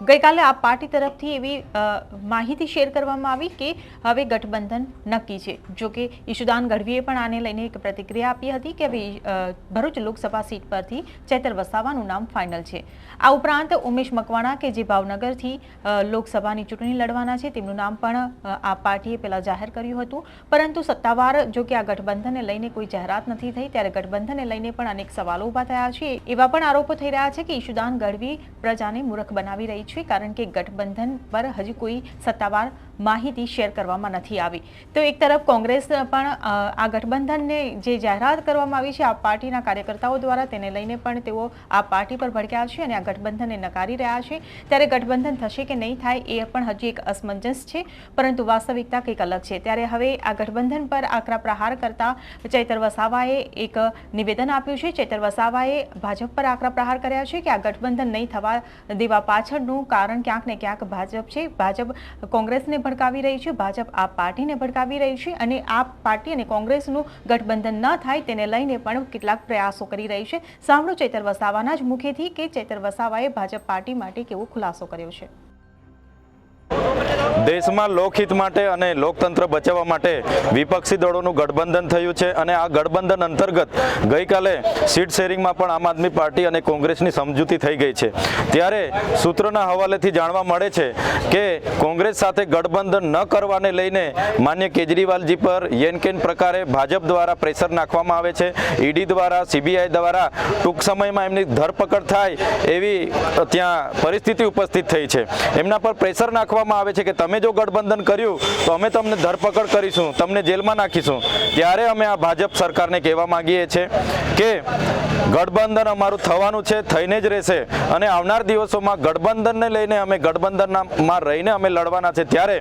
ગઈકાલે આપ પાર્ટી તરફથી એવી માહિતી શેર કરવામાં આવી કે હવે ગઠબંધન નક્કી છે। જો કે ઈશુદાન ગઢવીએ પણ આને લઈને એક પ્રતિક્રિયા આપી હતી કે હવે ભરૂચ લોકસભા સીટ પરથી ચૈતર વસાવાનું નામ ફાઇનલ છે। આ ઉપરાંત ઉમેશ મકવાણા કે જે ભાવનગરથી લોકસભાની ચૂંટણી લડવાના છે તેમનું નામ પણ આ પાર્ટીએ પહેલા જાહેર કર્યું હતું, પરંતુ સત્તાવાર જો કે આ ગઠબંધનને લઈને કોઈ જાહેરાત નથી થઈ ત્યારે ગઠબંધનને લઈને પણ અનેક સવાલો ઊભા થયા છે। એવા પણ આરોપો થઈ રહ્યા છે કે ઈશુદાન ગઢવી પ્રજાને મૂર્ખ બનાવી રહી છે, કારણ કે ગઠબંધન પર હજી કોઈ સત્તાવાર માહિતી શેર કરવામાં નથી આવી। તો એક તરફ કોંગ્રેસ પણ આ ગઠબંધનને જે જાહેરાત કરવામાં આવી છે આ પાર્ટીના કાર્યકર્તાઓ દ્વારા તેને લઈને પણ તેઓ આ પાર્ટી પર ભડક્યા છે અને આ ગઠબંધનને નકારી રહ્યા છે। ત્યારે ગઠબંધન થશે કે નહીં થાય એ પણ હજી એક અસમંજસ છે, પરંતુ વાસ્તવિકતા કંઈક અલગ છે। ત્યારે હવે આ ગઠબંધન પર આકરા પ્રહાર કરતા ચૈતર વસાવાએ એક નિવેદન આપ્યું છે। ચૈતર વસાવાએ ભાજપ પર આકરા પ્રહાર કર્યા છે કે આ ગઠબંધન નહીં થવા દેવા પાછળનું કારણ ક્યાંક ને ક્યાંક ભાજપ છે। ભાજપ કોંગ્રેસને ભડકાવી રહી છે, ભાજપ આ પાર્ટીને ભડકાવી રહી છે અને આ પાર્ટી અને કોંગ્રેસનું ગઠબંધન ન થાય તેને લઈને પણ કેટલાક પ્રયાસો કરી રહી છે। સાંભળો ચૈતર વસાવાના જ મુખેથી કે ચૈતર વસાવાએ ભાજપ પાર્ટી માટે કેવો ખુલાસો કર્યો છે। દેશમાં લોકહિત માટે અને લોકતંત્ર બચાવવા માટે વિપક્ષી દળોનું ગઠબંધન થયું છે અને આ ગઠબંધન અંતર્ગત ગઈકાલે સીટ શેરિંગમાં પણ આમ આદમી પાર્ટી અને કોંગ્રેસની સમજૂતી થઈ ગઈ છે। ત્યારે સૂત્રોના હવાલેથી જાણવા મળે છે કે કોંગ્રેસ સાથે ગઠબંધન ન કરવાને લઈને માન્ય કેજરીવાલજી પર યેનકેન પ્રકારે ભાજપ દ્વારા પ્રેશર નાખવામાં આવે છે। ઈડી દ્વારા, સીબીઆઈ દ્વારા ટૂંક સમયમાં એમની ધરપકડ થાય એવી ત્યાં પરિસ્થિતિ ઉપસ્થિત થઈ છે। એમના પર પ્રેશર નાખવામાં આવે છે કે તમે જો ગઠબંધન કર્યું તો અમે તમને ધરપકડ કરીશું, તમને જેલમાં નાખીશું। ત્યારે અમે આ ભાજપ સરકારને કહેવા માંગીએ છીએ કે ગઠબંધન અમારું થવાનું છે, થઈને જ રહેશે અને આવનાર દિવસોમાં ગઠબંધનને લઈને અમે ગઠબંધનમાં રહીને અમે લડવાના છે। ત્યારે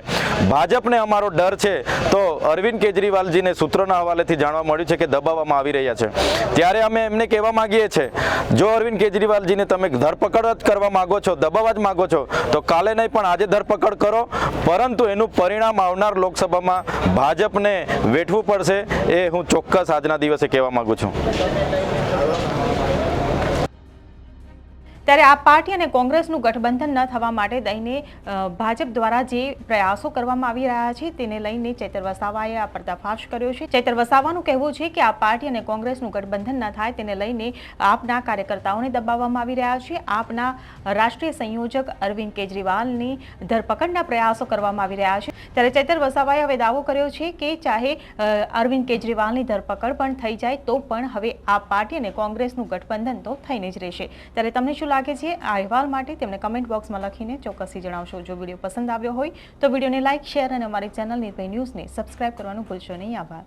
ભાજપને અમારો ડર છે તો અરવિંદ કેજરીવાલજીને સૂત્રોના હવાલેથી જાણવા મળ્યું છે કે દબાવવામાં આવી રહ્યા છે। ત્યારે અમે એમને કહેવા માંગીએ છીએ જો અરવિંદ કેજરીવાલજીને તમે ધરપકડ જ કરવા માંગો છો, દબાવવા જ માંગો છો તો કાલે નહીં પણ આજે ધરપકડ કરો, પરંતુ એનું પરિણામ આવનાર લોકસભામાં ભાજપને વેઠવું પડશે એ હું ચોક્કસ આજના દિવસે કહેવા માંગુ છું। ત્યારે આ પાર્ટી અને કોંગ્રેસનું ગઠબંધન ન થવા માટે દઈને ભાજપ દ્વારા જે પ્રયાસો કરવામાં આવી રહ્યા છે તેને લઈને ચૈતર વસાવાએ આ પર્દાફાશ કર્યો છે। ચૈતર વસાવાનું કહેવું છે કે આ પાર્ટી અને કોંગ્રેસનું ગઠબંધન ન થાય તેને લઈને આપના કાર્યકર્તાઓને દબાવવામાં આવી રહ્યા છે। આપના રાષ્ટ્રીય સંયોજક અરવિંદ કેજરીવાલની ધરપકડના પ્રયાસો કરવામાં આવી રહ્યા છે। ત્યારે ચૈતર વસાવાએ હવે દાવો કર્યો છે કે ચાહે અરવિંદ કેજરીવાલની ધરપકડ પણ થઈ જાય તો પણ હવે આ પાર્ટી અને કોંગ્રેસનું ગઠબંધન તો થઈને જ રહેશે। ત્યારે તમને શું લાગે છે આ અહેવાલ માટે તેમને કમેન્ટ બોક્સમાં લખીને ચોક્કસથી જણાવશો। જો વિડીયો પસંદ આવ્યો હોય તો વિડીયોને લાઇક, શેર અને અમારી ચેનલ નિર્ભય ન્યૂઝને સબસ્ક્રાઇબ કરવાનું ભૂલશો નહીં। આભાર।